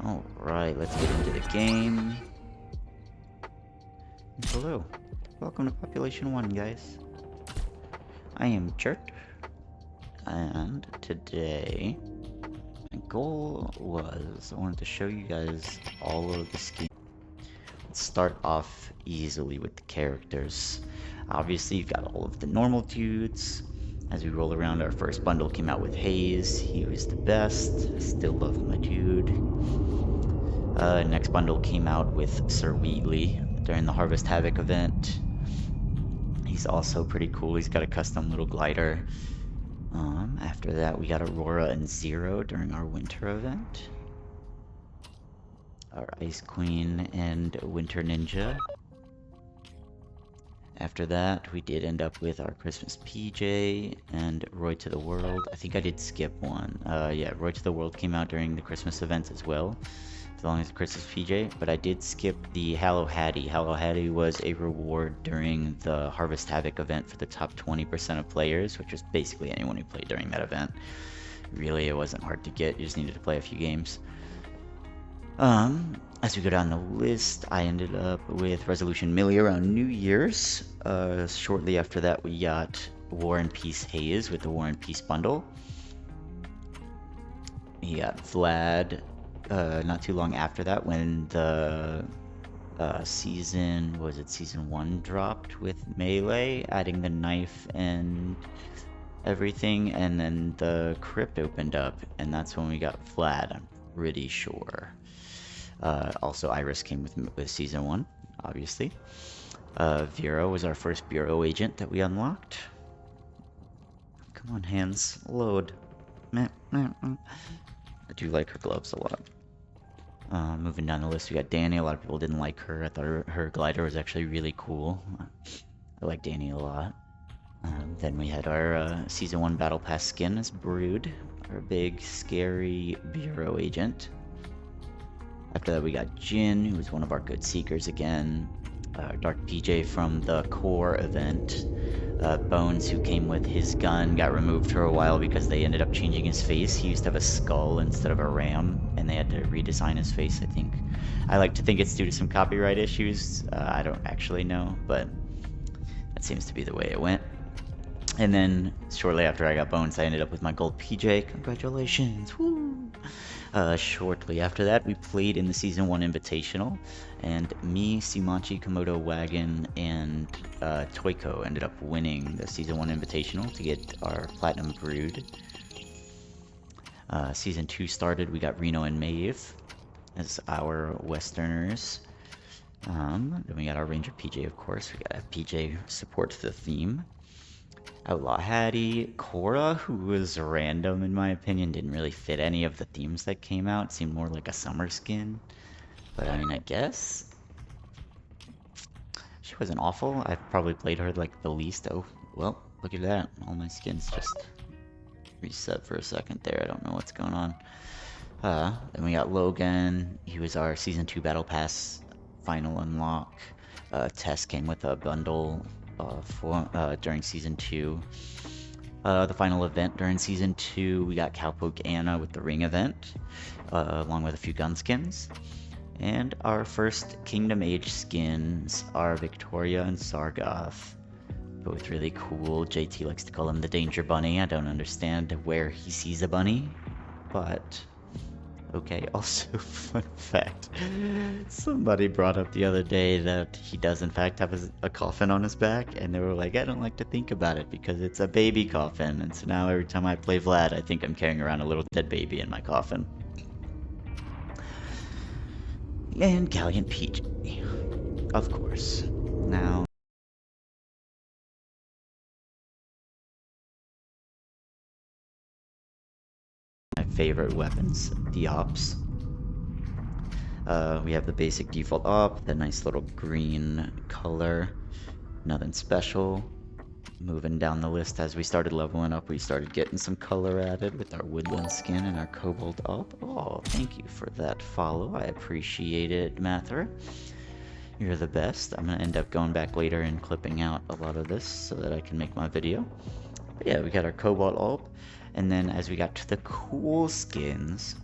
Alright, let's get into the game. Hello. Welcome to Population 1, guys. I am Chert, and today my goal was I wanted to show you guys all of the skins. Let's start off easily with the characters. Obviously, you've got all of the normal dudes. As we roll around, our first bundle came out with Hayes. He was the best. Still love my dude. Next bundle came out with Sir Wheatley during the Harvest Havoc event. He's also pretty cool. He's got a custom little glider. After that, we got Aurora and Zero during our winter event. Our Ice Queen and Winter Ninja. After that, we did end up with our Christmas PJ and Roy to the World. I think I did skip one. Yeah, Roy to the World came out during the Christmas events as well, as long as the Christmas PJ, but I did skip the Hallow Hattie. Hallow Hattie was a reward during the Harvest Havoc event for the top 20% of players, which was basically anyone who played during that event. Really, it wasn't hard to get, you just needed to play a few games. As we go down the list, I ended up with Resolution Millie around New Year's. Shortly after that, we got War and Peace Hayes with the War and Peace bundle. We got Vlad not too long after that when the season 1 dropped with Melee, adding the knife and everything, and then the crypt opened up, and that's when we got Vlad, I'm pretty sure. Also, Iris came with Season 1, obviously. Vera was our first Bureau agent that we unlocked. Come on, hands. Load. I do like her gloves a lot. Moving down the list, we got Danny. A lot of people didn't like her. I thought her glider was actually really cool. I like Danny a lot. Then we had our Season 1 Battle Pass skin as Brood, our big, scary Bureau agent. After that, we got Jin, who was one of our good seekers again. Dark PJ from the core event. Bones, who came with his gun, got removed for a while because they ended up changing his face. He used to have a skull instead of a ram, and they had to redesign his face, I think. I like to think it's due to some copyright issues. I don't actually know, but that seems to be the way it went. And then, shortly after I got Bones, I ended up with my gold PJ. Congratulations! Woo! Shortly after that, we played in the Season 1 Invitational, and me, Simachi, Komodo Wagon, and Toiko ended up winning the Season 1 Invitational to get our Platinum Brood. Season 2 started, we got Reno and Maeve as our Westerners. Then we got our Ranger PJ, of course. We got a PJ support the theme. Outlaw Hattie, Cora, who was random in my opinion, didn't really fit any of the themes that came out. It seemed more like a summer skin. But I mean, I guess she wasn't awful. I've probably played her like the least. Oh, well, look at that. All my skins just reset for a second there. I don't know what's going on. Then we got Logan. He was our Season 2 Battle Pass final unlock. Tess came with a bundle during Season 2. The final event during Season 2, we got Cowpoke Anna with the Ring event, along with a few gun skins. And our first Kingdom Age skins are Victoria and Sargoth. Both really cool. JT likes to call him the Danger Bunny. I don't understand where he sees a bunny, but okay. Also, fun fact, somebody brought up the other day that he does in fact have a coffin on his back, and they were like, I don't like to think about it because it's a baby coffin, and so now every time I play Vlad, I think I'm carrying around a little dead baby in my coffin. And Gallant PJ, of course. Now, my favorite weapons, the Ops. We have the basic default op, the nice little green color, nothing special. Moving down the list, as we started leveling up, we started getting some color added with our woodland skin and our cobalt op. Oh, thank you for that follow, I appreciate it, Mather. You're the best. I'm gonna end up going back later and clipping out a lot of this so that I can make my video. But yeah, we got our cobalt op, and then as we got to the cool skins,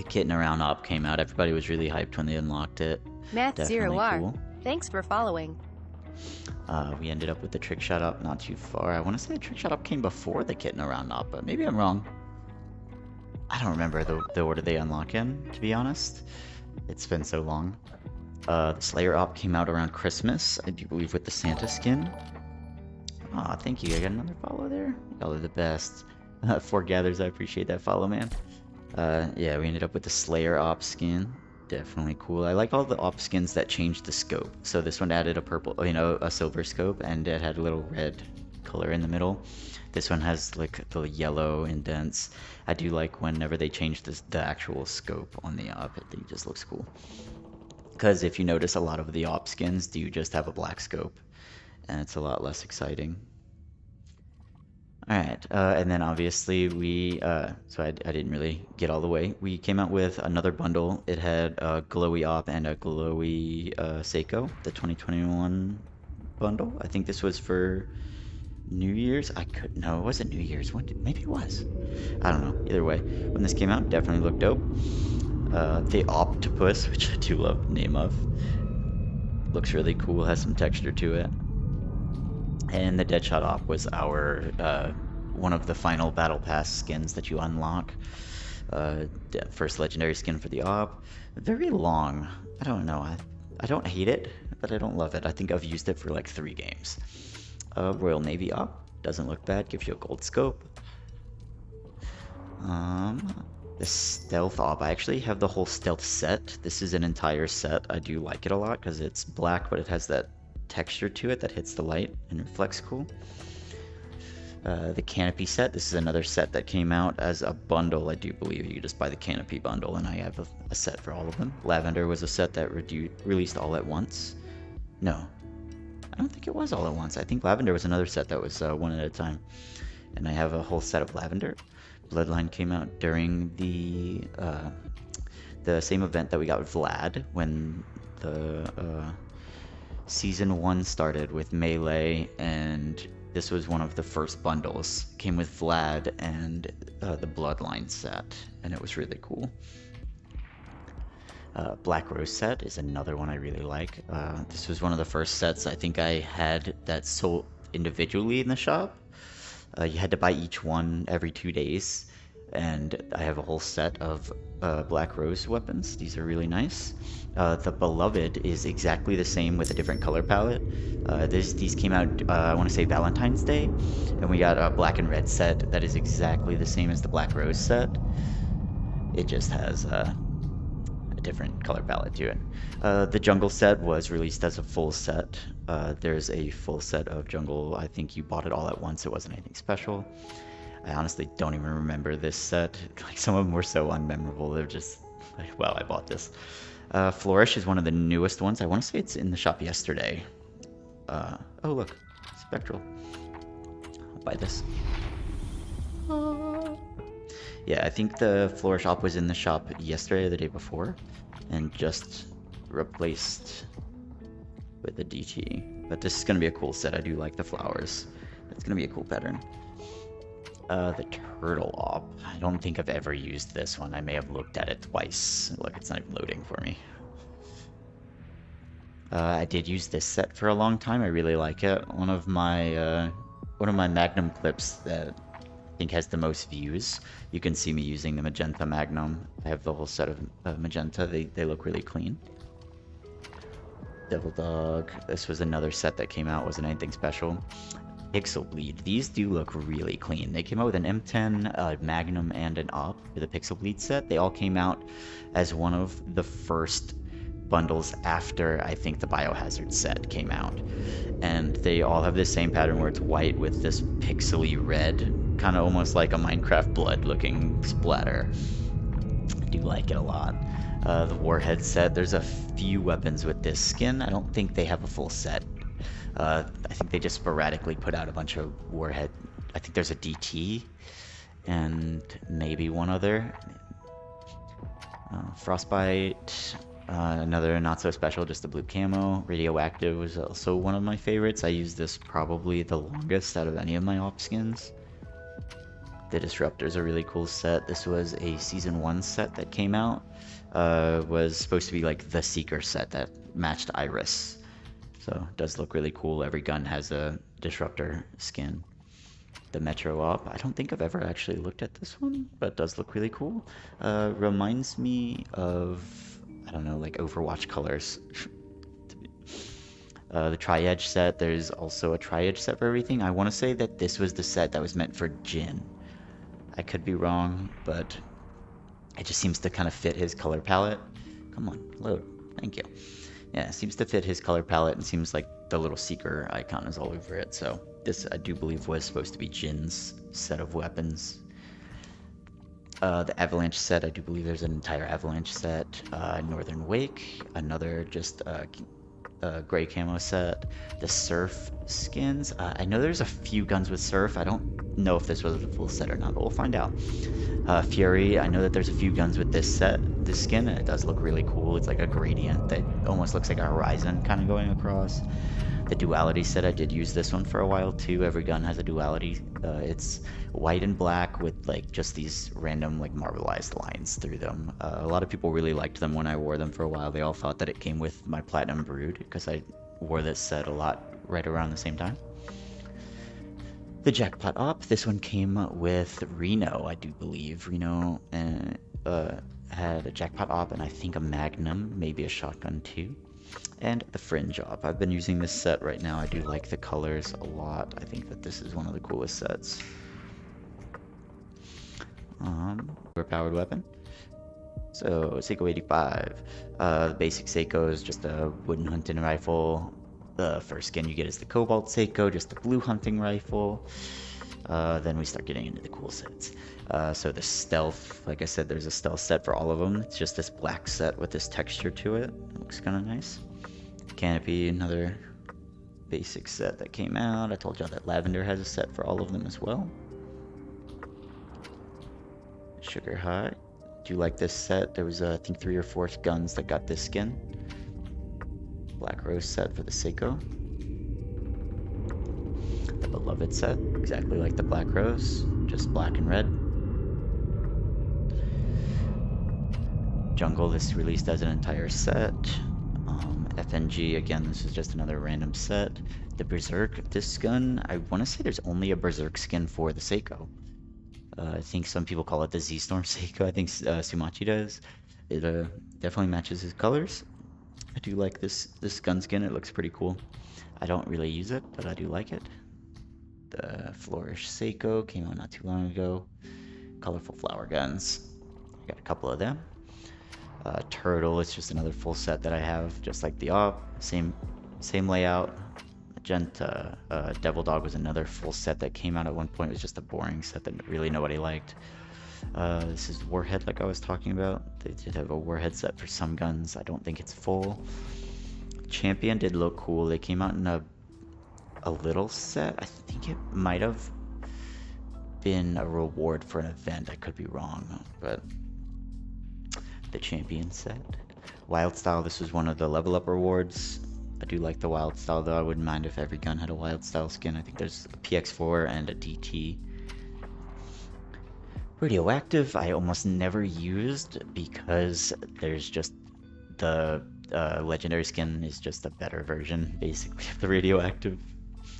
Kitten Around Op came out. Everybody was really hyped when they unlocked it. Definitely Math0R. cool. Thanks for following. We ended up with the Trick Shot Up not too far. I want to say the Trick Shot Up came before the Kitten Around Op, but maybe I'm wrong. I don't remember the order they unlock in, to be honest. It's been so long. The Slayer Op came out around Christmas, I do believe, with the Santa skin. Aw, thank you. I got another follow there. Y'all are the best. Four Gathers, I appreciate that follow, man. Yeah, we ended up with the Slayer Op skin. Definitely cool. I like all the op skins that changed the scope. So this one added a purple, a silver scope, and it had a little red color in the middle. This one has like the yellow indents. I do like whenever they change the actual scope on the op. It just looks cool. Because if you notice, a lot of the op skins do just have a black scope, and it's a lot less exciting. Alright, and then obviously so I didn't really get all the way. We came out with another bundle. It had a glowy op and a glowy Seiko, the 2021 bundle. I think this was for New Year's? No, it wasn't New Year's. Maybe it was. I don't know. Either way, when this came out, definitely looked dope. The Octopus, which I do love the name of, looks really cool, has some texture to it. And the Deadshot Op was our one of the final Battle Pass skins that you unlock. First legendary skin for the Op. Very long. I don't know. I don't hate it, but I don't love it. I think I've used it for like 3 games. Royal Navy Op. Doesn't look bad. Gives you a gold scope. The Stealth Op. I actually have the whole Stealth set. This is an entire set. I do like it a lot because it's black, but it has that texture to it that hits the light and reflects cool. The Canopy set. This is another set that came out as a bundle. I do believe you just buy the Canopy bundle, and I have a set for all of them. Lavender was a set that released all at once. No, I don't think it was all at once. I think Lavender was another set that was one at a time. And I have a whole set of Lavender. Bloodline came out during the same event that we got with Vlad when the Season 1 started with Melee, and this was one of the first bundles. Came with Vlad and the Bloodline set, and it was really cool. Black Rose set is another one I really like. This was one of the first sets I think I had that sold individually in the shop. You had to buy each one every 2 days, and I have a whole set of Black Rose weapons. These are really nice. The Beloved is exactly the same with a different color palette. These came out, I want to say Valentine's Day, and we got a black and red set that is exactly the same as the Black Rose set. It just has a different color palette to it. The Jungle set was released as a full set. There's a full set of Jungle. I think you bought it all at once. It wasn't anything special. I honestly don't even remember this set. Like, some of them were so unmemorable. They're just like, wow, I bought this. Flourish is one of the newest ones. I want to say it's in the shop yesterday. Oh, look. Spectral. I'll buy this. Yeah, I think the Flourish Op was in the shop yesterday or the day before, and just replaced with the DT. But this is going to be a cool set. I do like the flowers. It's going to be a cool pattern. The Turtle Op. I don't think I've ever used this one. I may have looked at it twice. Look, it's not even loading for me. I did use this set for a long time. I really like it. One of my Magnum clips that I think has the most views. You can see me using the Magenta Magnum. I have the whole set of Magenta. They look really clean. Devil Dog. This was another set that came out. Wasn't anything special. Pixel Bleed. These do look really clean. They came out with an M10, a Magnum, and an Op for the Pixel Bleed set. They all came out as one of the first bundles after, I think, the Biohazard set came out. And they all have the same pattern where it's white with this pixely red, kind of almost like a Minecraft blood looking splatter. I do like it a lot. The Warhead set, there's a few weapons with this skin. I don't think they have a full set. I think they just sporadically put out a bunch of Warhead. I think there's a DT and maybe one other. Frostbite, another not so special, just a blue camo. Radioactive was also one of my favorites. I used this probably the longest out of any of my op skins. The Disruptor's a really cool set. This was a Season 1 set that came out. Was supposed to be like the Seeker set that matched Iris. So it does look really cool. Every gun has a Disruptor skin. The Metro Op, I don't think I've ever actually looked at this one, but it does look really cool. Reminds me of, I don't know, like Overwatch colors. The Tri-Edge set, there's also a Tri-Edge set for everything. I want to say that this was the set that was meant for Jin. I could be wrong, but it just seems to kind of fit his color palette. Come on, load. Thank you. Yeah, it seems to fit his color palette and seems like the little Seeker icon is all over it. So this, I do believe, was supposed to be Jin's set of weapons. The Avalanche set, I do believe there's an entire Avalanche set. Northern Wake, another just gray camo set. The Surf skins, I know there's a few guns with Surf. I don't know if this was a full set or not, but we'll find out. Fury, I know that there's a few guns with this skin, and it does look really cool. It's like a gradient that almost looks like a horizon kind of going across. The Duality set, I did use this one for a while too. Every gun has a Duality. It's white and black with like just these random like marbleized lines through them. A lot of people really liked them when I wore them for a while. They all thought that it came with my Platinum Brood because I wore this set a lot right around the same time. The Jackpot Op, this one came with Reno, I do believe. Reno had a Jackpot Op and I think a Magnum, maybe a shotgun too. And the Fringe Op. I've been using this set right now. I do like the colors a lot. I think that this is one of the coolest sets. Overpowered weapon. So, Seiko 85. The basic Seiko is just a wooden hunting rifle. The first skin you get is the Cobalt Seiko, just a blue hunting rifle. Then we start getting into the cool sets. So the stealth, like I said, there's a stealth set for all of them. It's just this black set with this texture to it. Looks kind of nice. Canopy, another basic set that came out. I told y'all that Lavender has a set for all of them as well. Sugar High. Do you like this set? There was, I think, 3 or 4 guns that got this skin. Black Rose set for the Seiko. The Beloved set, exactly like the Black Rose, just black and red. Jungle, this released as an entire set. FNG, again, this is just another random set. The Berserk, this gun, I want to say there's only a Berserk skin for the Seiko. I think some people call it the Z-Storm Seiko. I think Sumachi does. It definitely matches his colors. I do like this gun skin. It looks pretty cool. I don't really use it, but I do like it. The Flourish Seiko came out not too long ago. Colorful flower guns. I got a couple of them. Turtle, it's just another full set that I have, just like the Op. Same layout. Magenta. Devil Dog was another full set that came out at one point. It was just a boring set that really nobody liked. This is Warhead, like I was talking about. They did have a Warhead set for some guns. I don't think it's full. Champion did look cool. They came out in a little set. I think it might have been a reward for an event. I could be wrong, but the Champion set. Wild Style, this was one of the level up rewards. I do like the Wild Style, though. I wouldn't mind if every gun had a Wild Style skin. I think there's a PX4 and a DT. Radioactive, I almost never used because there's just the legendary skin is just a better version, basically, of the Radioactive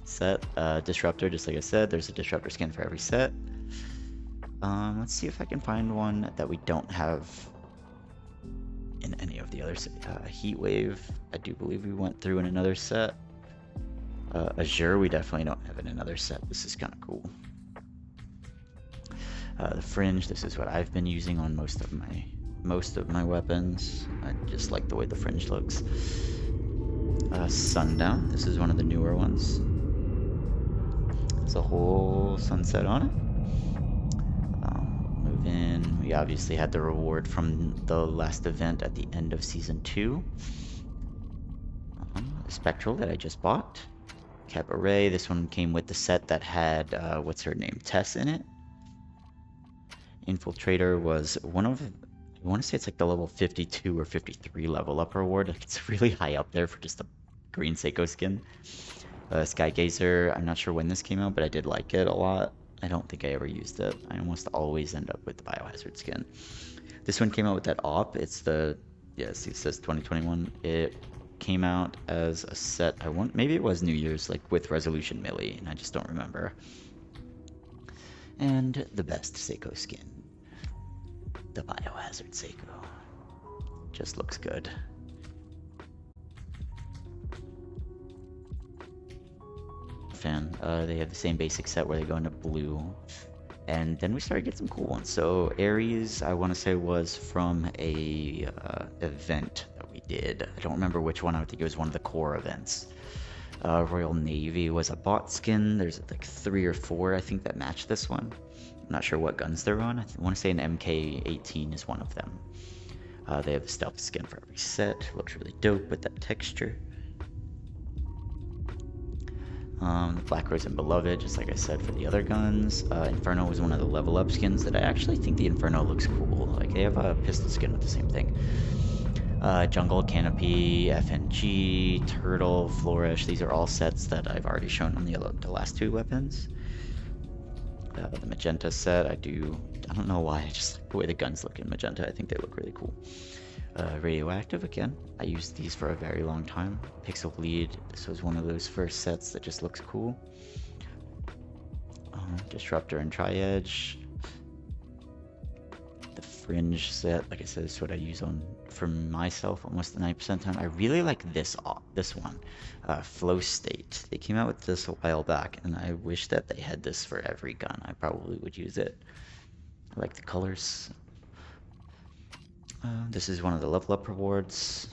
set. Disruptor, just like I said, there's a Disruptor skin for every set. Let's see if I can find one that we don't have in any of the others. Heatwave, I do believe we went through in another set. Azure, we definitely don't have in another set. This is kind of cool. The Fringe, this is what I've been using on most of my weapons. I just like the way the Fringe looks. Sundown, this is one of the newer ones. There's a whole sunset on it. Move in. We obviously had the reward from the last event at the end of Season 2. The Spectral that I just bought. Cabaret, this one came with the set that had, what's her name, Tess in it. Infiltrator was one of, I want to say it's like the level 52 or 53 level up reward. Like it's really high up there for just a green Seiko skin. Skygazer, I'm not sure when this came out, but I did like it a lot. I don't think I ever used it. I almost always end up with the Biohazard skin. This one came out with that op. It's the, yes, it says 2021. It came out as a set. Maybe it was New Year's, like with Resolution Melee, and I just don't remember. And the best Seiko skin, the Biohazard Seiko. Just looks good. Fan. They have the same basic set where they go into blue, and then we started getting some cool ones. So Ares, I want to say, was from a event that we did. I don't remember which one. I think it was one of the core events. Royal Navy was a bot skin. There's like 3 or 4, I think, that match this one. I'm not sure what guns they're on. I want to say an MK18 is one of them. They have the stealth skin for every set. Looks really dope with that texture. The Black Rose and Beloved, just like I said for the other guns. Inferno was one of the level up skins that I actually think the Inferno looks cool. Like, they have a pistol skin with the same thing. Jungle, Canopy, FNG, Turtle, Flourish. These are all sets that I've already shown on the last 2 weapons. The Magenta set, I don't know why, I just like the way the guns look in Magenta. I think they look really cool. Radioactive, again, I used these for a very long time. Pixel Bleed, this was one of those first sets that just looks cool. Disruptor and Tri-Edge. The Fringe set, like I said, is what I use for myself almost 90% of the time. I really like this one, Flow State. They came out with this a while back, and I wish that they had this for every gun. I probably would use it. I like the colors. This is one of the level up rewards.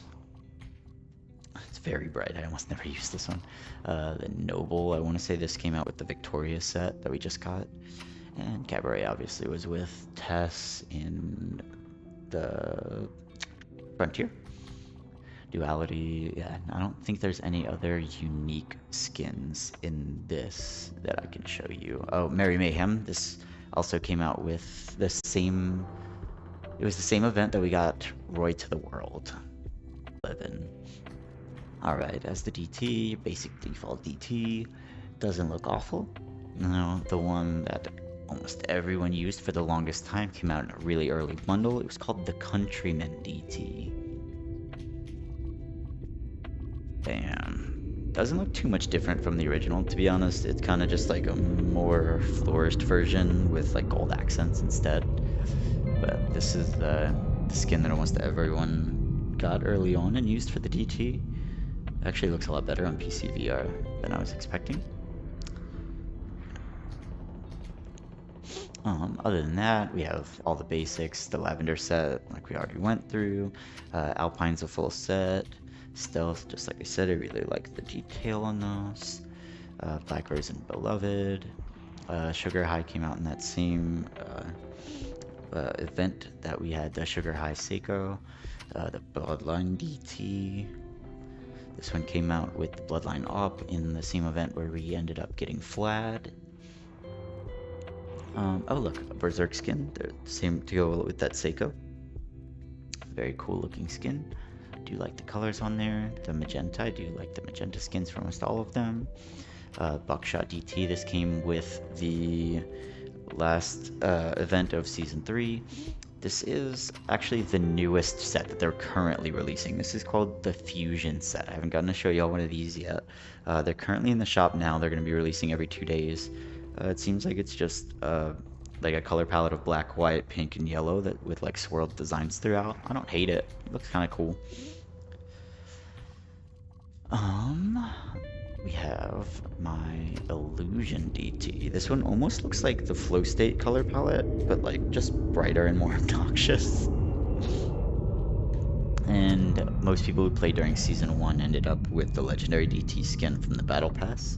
It's very bright. I almost never use this one. The Noble, I want to say this came out with the Victoria set that we just got. And Cabaret obviously was with Tess in the Frontier. Duality, yeah, I don't think there's any other unique skins in this that I can show you. Oh, Merry Mayhem, this also came out with the same... It was the same event that we got Roy to the World. 11. Alright, as the DT, basic default DT, doesn't look awful. No, the one that almost everyone used for the longest time came out in a really early bundle. It was called the Countryman DT. Bam. Doesn't look too much different from the original, to be honest. It's kind of just like a more flourished version with like gold accents instead. But this is the skin that almost everyone got early on and used for the DT. Actually looks a lot better on PC VR than I was expecting. Other than that, we have all the basics. The Lavender set, like we already went through. Alpine's a full set. Stealth, just like I said, I really like the detail on those. Black Rose and Beloved. Sugar High came out in that same event that we had, the Sugar High Seiko. The Bloodline DT. This one came out with the Bloodline Op in the same event where we ended up getting Flad. Oh look, a Berserk skin. They're the same to go with that Seiko. Very cool looking skin. Do like the colors on there. The magenta, I do like the magenta skins for almost all of them. Buckshot DT, this came with the last event of Season 3. This is actually the newest set that they're currently releasing. This is called the Fusion set. I haven't gotten to show y'all one of these yet. They're currently in the shop now. They're going to be releasing every 2 days. It seems like it's just like a color palette of black, white, pink, and yellow that with like swirled designs throughout. I don't hate it. It looks kind of cool. We have my Illusion DT. This one almost looks like the Flow State color palette, but like just brighter and more obnoxious. And most people who played during Season 1 ended up with the Legendary DT skin from the Battle Pass.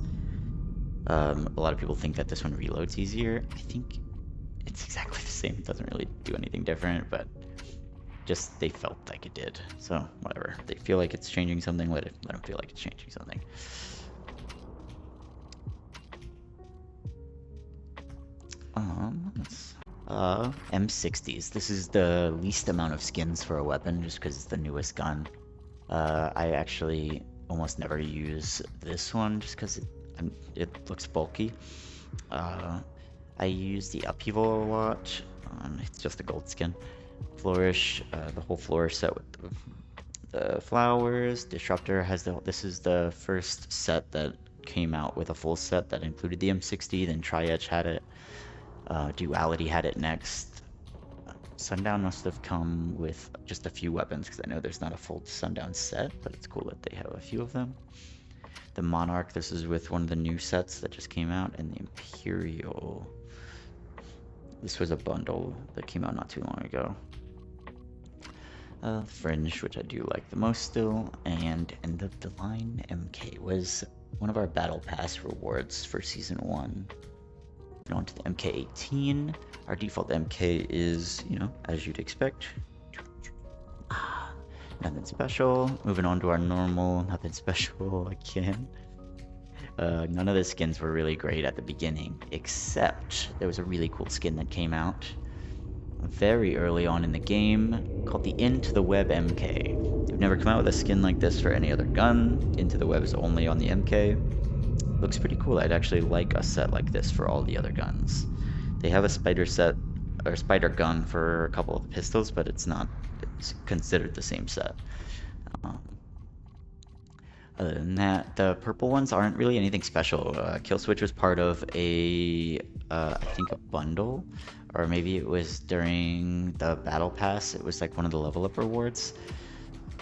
A lot of people think that this one reloads easier. I think it's exactly the same. It doesn't really do anything different, but just they felt like it did. So whatever. They feel like it's changing something, let them feel like it's changing something. M60s. This is the least amount of skins for a weapon just because it's the newest gun. I actually almost never use this one just because it looks bulky. I use the Upheaval a lot. It's just a gold skin. Flourish, the whole Flourish set with the flowers. Disruptor has this is the first set that came out with a full set that included the M60, then Tri-Edge had it. Duality had it next. Sundown must have come with just a few weapons, because I know there's not a full Sundown set, but it's cool that they have a few of them. The Monarch, this is with one of the new sets that just came out, and the Imperial. This was a bundle that came out not too long ago. Fringe, which I do like the most still, and End of the Line MK was one of our Battle Pass rewards for Season 1. On to the MK18. Our default MK is, you know, as you'd expect. Nothing special. Moving on to our normal, nothing special again. None of the skins were really great at the beginning, except there was a really cool skin that came out very early on in the game called the Into the Web MK. They've never come out with a skin like this for any other gun. Into the Web is only on the MK. Looks pretty cool. I'd actually like a set like this for all the other guns. They have a spider set or spider gun for a couple of the pistols, but it's considered the same set. Other than that, the purple ones aren't really anything special. Kill Switch was part of I think a bundle, or maybe it was during the Battle Pass. It was like one of the level up rewards.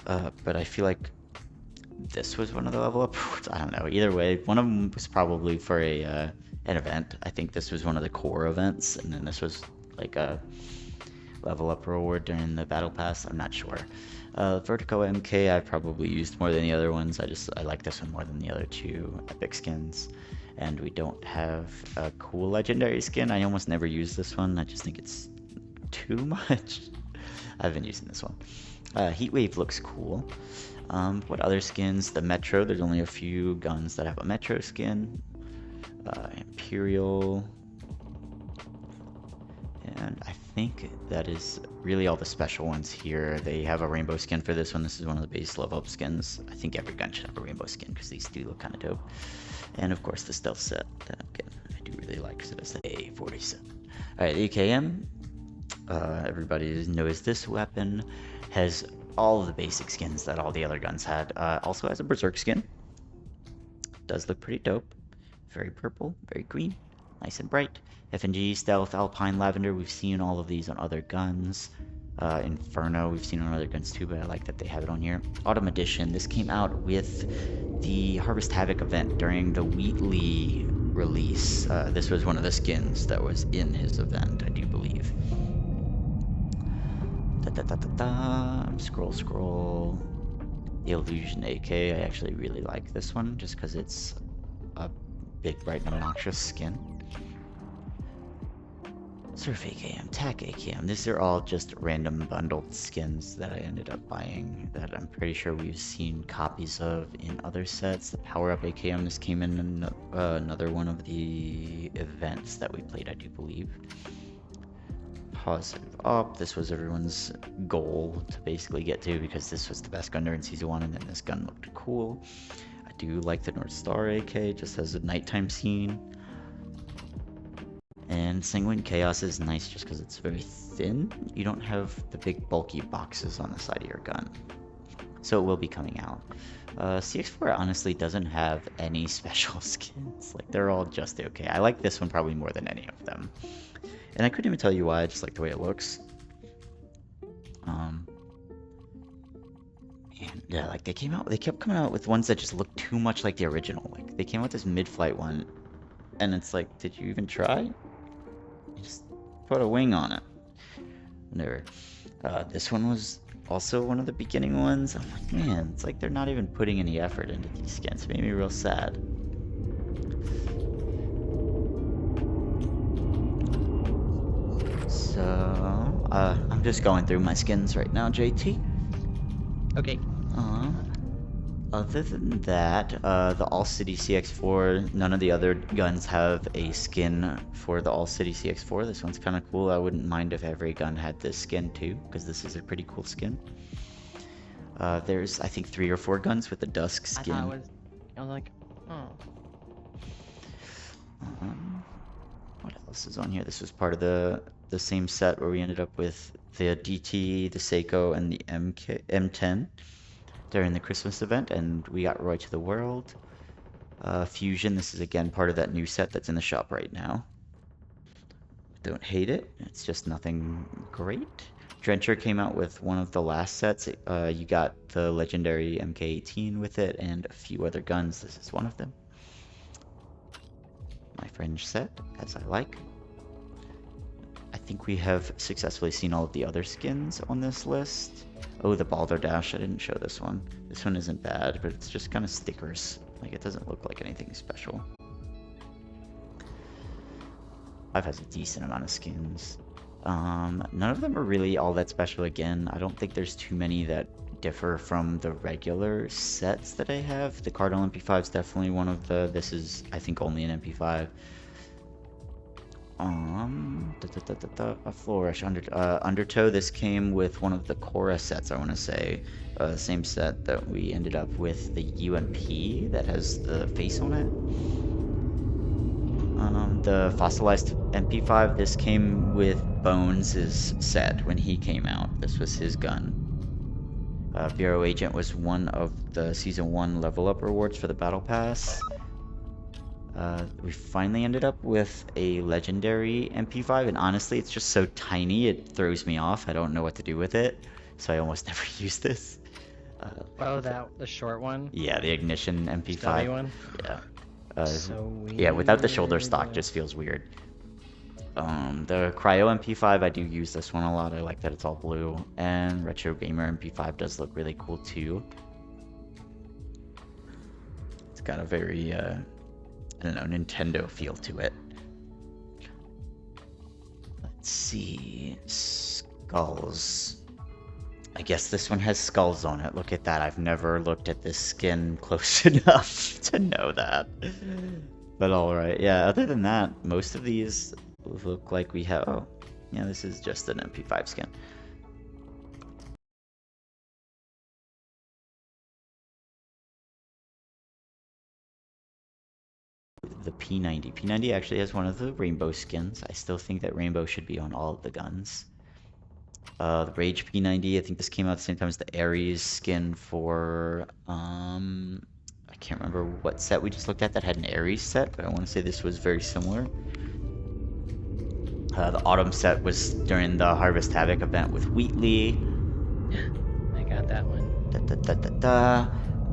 But I feel like this was one of the level up rewards. I don't know. Either way, one of them was probably for an event. I think this was one of the core events, and then this was like a level up reward during the Battle Pass. I'm not sure. Vertigo MK I probably used more than the other ones. I like this one more than the other two epic skins. And we don't have a cool legendary skin. I almost never use this one. I just think it's too much. I've been using this one. Heatwave looks cool. What other skins? The Metro. There's only a few guns that have a Metro skin. Imperial. And I think that is really all the special ones here. They have a rainbow skin for this one. This is one of the base level up skins. I think every gun should have a rainbow skin because these do look kind of dope. And of course the stealth set that again I do really like, so that's the A47. Alright, the AKM. Everybody knows this weapon has all of the basic skins that all the other guns had. Also has a berserk skin. Does look pretty dope. Very purple, very green, nice and bright. FNG, Stealth, Alpine, Lavender, we've seen all of these on other guns. Inferno, we've seen on other guns too, but I like that they have it on here. Autumn Edition, this came out with the Harvest Havoc event during the Wheatley release. This was one of the skins that was in his event, I do believe. Scroll. The Illusion AK, I actually really like this one, just because it's a big, bright, and obnoxious skin. Surf AKM, TAC AKM, these are all just random bundled skins that I ended up buying that I'm pretty sure we've seen copies of in other sets. The Power Up AKM, this came in another one of the events that we played, I do believe. Positive Up, this was everyone's goal to basically get to because this was the best gun during Season 1 and then this gun looked cool. I do like the North Star AK, just as a nighttime scene. And Sanguine Chaos is nice just because it's very thin. You don't have the big bulky boxes on the side of your gun. So it will be coming out. CX4 honestly doesn't have any special skins. Like, they're all just okay. I like this one probably more than any of them. And I couldn't even tell you why, I just like the way it looks. And yeah, like they kept coming out with ones that just look too much like the original. Like, they came out with this mid-flight one, and it's like, did you even try? You just put a wing on it. Whatever. This one was also one of the beginning ones. I'm like, man, it's like they're not even putting any effort into these skins. It made me real sad. So, I'm just going through my skins right now, JT. Okay. Other than that, the All City CX4, none of the other guns have a skin for the All City CX4. This one's kind of cool. I wouldn't mind if every gun had this skin too, because this is a pretty cool skin. There's, I think, 3 or 4 guns with the Dusk skin. I was like, oh. What else is on here? This was part of the same set where we ended up with the DT, the Seiko, and the M10 during the Christmas event, and we got Roy to the World. Fusion, this is again part of that new set that's in the shop right now. Don't hate it, it's just nothing great. Drencher came out with one of the last sets. You got the legendary MK18 with it and a few other guns. This is one of them. My Fringe set, as I like. I think we have successfully seen all of the other skins on this list. Oh, the Balderdash, I didn't show this one. This one isn't bad, but it's just kind of stickers. Like, it doesn't look like anything special. I've has a decent amount of skins. None of them are really all that special again. I don't think there's too many that differ from the regular sets that I have. The Cardinal MP5 is definitely one of the... This is, I think, only an MP5. A Flourish, Undertow. This came with one of the Korra sets, I want to say. Same set that we ended up with the UMP that has the face on it. The Fossilized MP5, this came with Bones' set when he came out. This was his gun. Bureau Agent was one of the Season 1 level up rewards for the Battle Pass. We finally ended up with a legendary MP5, and honestly, it's just so tiny, it throws me off. I don't know what to do with it, so I almost never use this. The short one? Yeah, the Ignition MP5. Stubby one? Yeah. So weird. Yeah, without the shoulder stock, just feels weird. The Cryo MP5, I do use this one a lot. I like that it's all blue. And Retro Gamer MP5 does look really cool too. It's got a very, I don't know, Nintendo feel to it. Let's see. Skulls. I guess this one has skulls on it. Look at that. I've never looked at this skin close enough to know that. But alright. Yeah, other than that, most of these look like we have... Oh, yeah, this is just an MP5 skin. The P90. P90 actually has one of the rainbow skins. I still think that rainbow should be on all of the guns. The Rage P90, I think this came out at the same time as the Ares skin for, I can't remember what set we just looked at that had an Ares set, but I want to say this was very similar. The Autumn set was during the Harvest Havoc event with Wheatley. I got that one.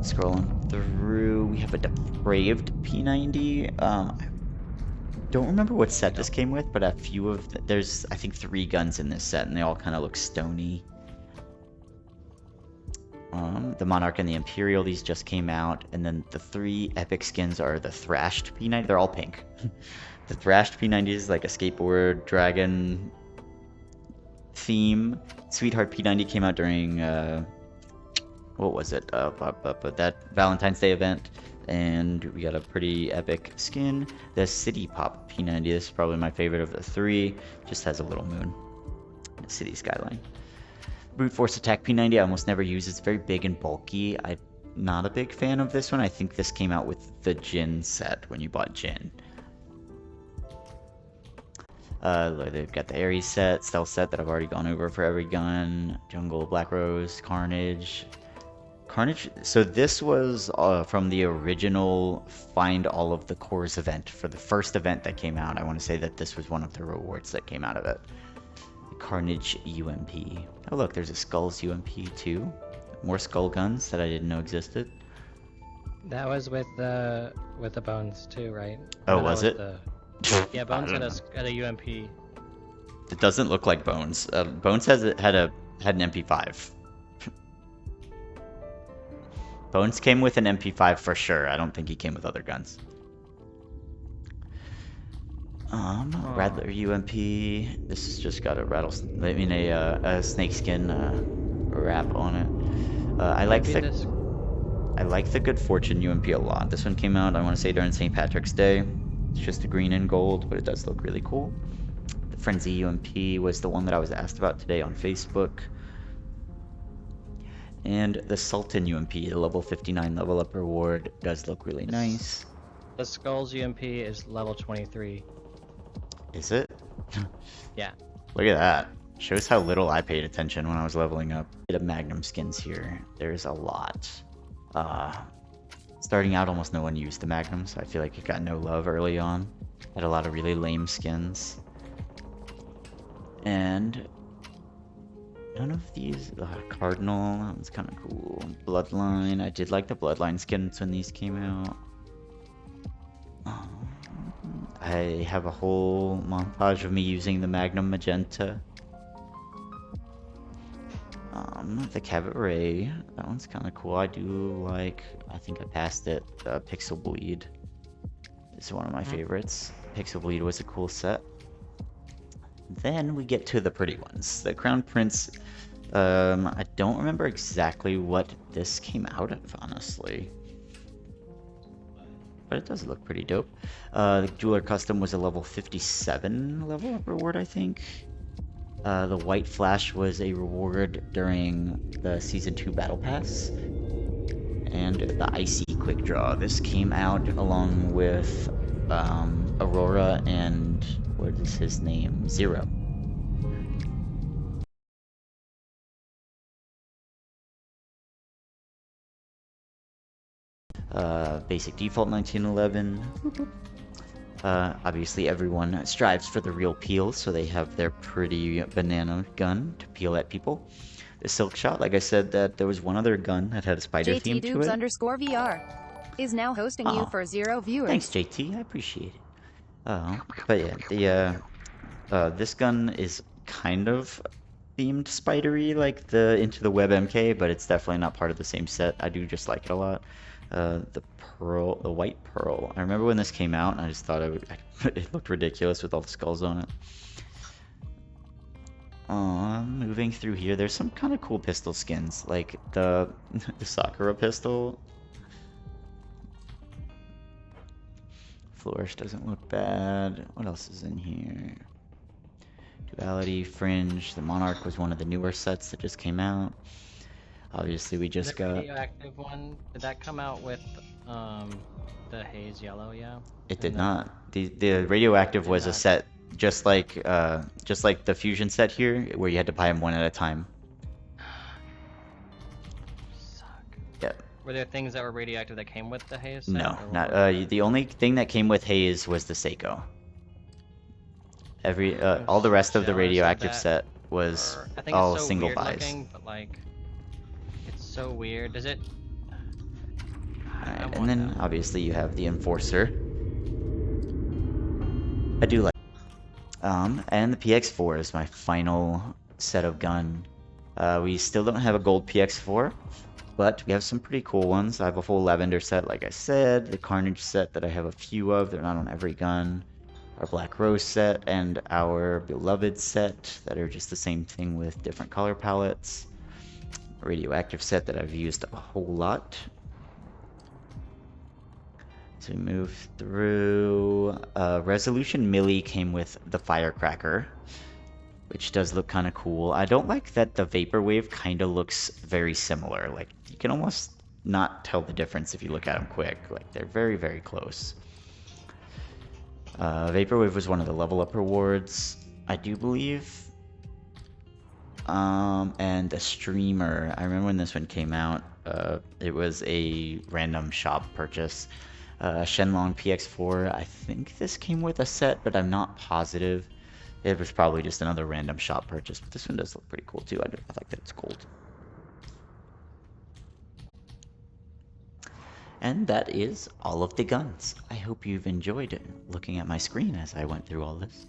Scrolling through, we have a Depraved P90. I don't remember what set this came with, but a few of there's I think 3 guns in this set, and they all kind of look stony. The Monarch and the Imperial, these just came out, and then the 3 epic skins are the Thrashed P90. They're all pink. The Thrashed P90 is like a skateboard dragon theme. Sweetheart P90 came out during what was it? That Valentine's Day event. And we got a pretty epic skin. The City Pop P90, this is probably my favorite of the 3. Just has a little moon. The city skyline. Brute Force Attack P90, I almost never use. It's very big and bulky. I'm not a big fan of this one. I think this came out with the Jin set when you bought Jin. They've got the Ares set, Stealth set that I've already gone over for every gun. Jungle, Black Rose, Carnage. So this was from the original Find All of the Cores event. For the first event that came out, I want to say that this was one of the rewards that came out of it. Carnage UMP. Oh look, there's a Skulls UMP too. More skull guns that I didn't know existed. That was with the Bones too, right? Oh, was it? Yeah, Bones had a UMP. It doesn't look like Bones. Bones had an MP5. Bones came with an MP5 for sure. I don't think he came with other guns. Rattler UMP. This has just got a a snakeskin wrap on it. I like the Good Fortune UMP a lot. This one came out, I want to say, during St. Patrick's Day. It's just a green and gold, but it does look really cool. The Frenzy UMP was the one that I was asked about today on Facebook. And the Sultan UMP, the level 59 level up reward, does look really nice. The Skulls UMP is level 23. Is it? Yeah. Look at that. Shows how little I paid attention when I was leveling up. Bit of Magnum skins here. There's a lot. Starting out, almost no one used the Magnum, so I feel like it got no love early on. Had a lot of really lame skins. And none of these... Cardinal, that one's kind of cool. Bloodline, I did like the Bloodline skins when these came out. I have a whole montage of me using the Magnum Magenta. The Cabaret, that one's kind of cool. I do like, I think I passed it, Pixel Bleed. It's one of my favorites. Pixel Bleed was a cool set. Then we get to the pretty ones. The Crown Prince, I don't remember exactly what this came out of, honestly. But it does look pretty dope. The Jeweler Custom was a level 57 level up reward, I think. The White Flash was a reward during the Season 2 Battle Pass. And the Icy Quick Draw. This came out along with Aurora and, what is his name? Zero. Basic Default 1911. Obviously everyone strives for the real peel, so they have their pretty banana gun to peel at people. The Silk Shot, like I said, that there was one other gun that had a spider theme to it. JT_VR is now hosting you for 0 viewers. Thanks, JT. I appreciate it. But yeah, this gun is kind of themed spidery, like the Into the Web MK, but it's definitely not part of the same set. I do just like it a lot. The White Pearl. I remember when this came out, and I just thought it looked ridiculous with all the skulls on it. Moving through here, there's some kind of cool pistol skins, like the Sakura pistol. Flourish doesn't look bad. What else is in here? Duality, Fringe. The Monarch was one of the newer sets that just came out. Obviously, we just got... The radioactive one, did that come out with the haze yellow, yeah? It did not. The radioactive was a set just like the fusion set here, where you had to buy them one at a time. Suck. Yeah. Were there things that were radioactive that came with the haze set? No, not the only thing that came with haze was the Seiko. All the rest of the radioactive set was all single buys. Looking, but like, it's so weird. Does it? Alright, and then obviously you have the Enforcer. I do like. And the PX4 is my final set of gun. We still don't have a gold PX4, but we have some pretty cool ones. I have a full Lavender set, like I said, the Carnage set that I have a few of. They're not on every gun. Our Black Rose set and our Beloved set that are just the same thing with different color palettes. A radioactive set that I've used a whole lot. So we move through. Resolution Millie came with the Firecracker, which does look kind of cool. I don't like that the Vaporwave kind of looks very similar. Like, you can almost not tell the difference if you look at them quick. Like, they're very, very close. Vaporwave was one of the level up rewards, I do believe. And a Streamer. I remember when this one came out. It was a random shop purchase. Shenlong PX4. I think this came with a set, but I'm not positive. It was probably just another random shop purchase, but this one does look pretty cool too. I like that it's gold. And that is all of the guns. I hope you've enjoyed looking at my screen as I went through all this.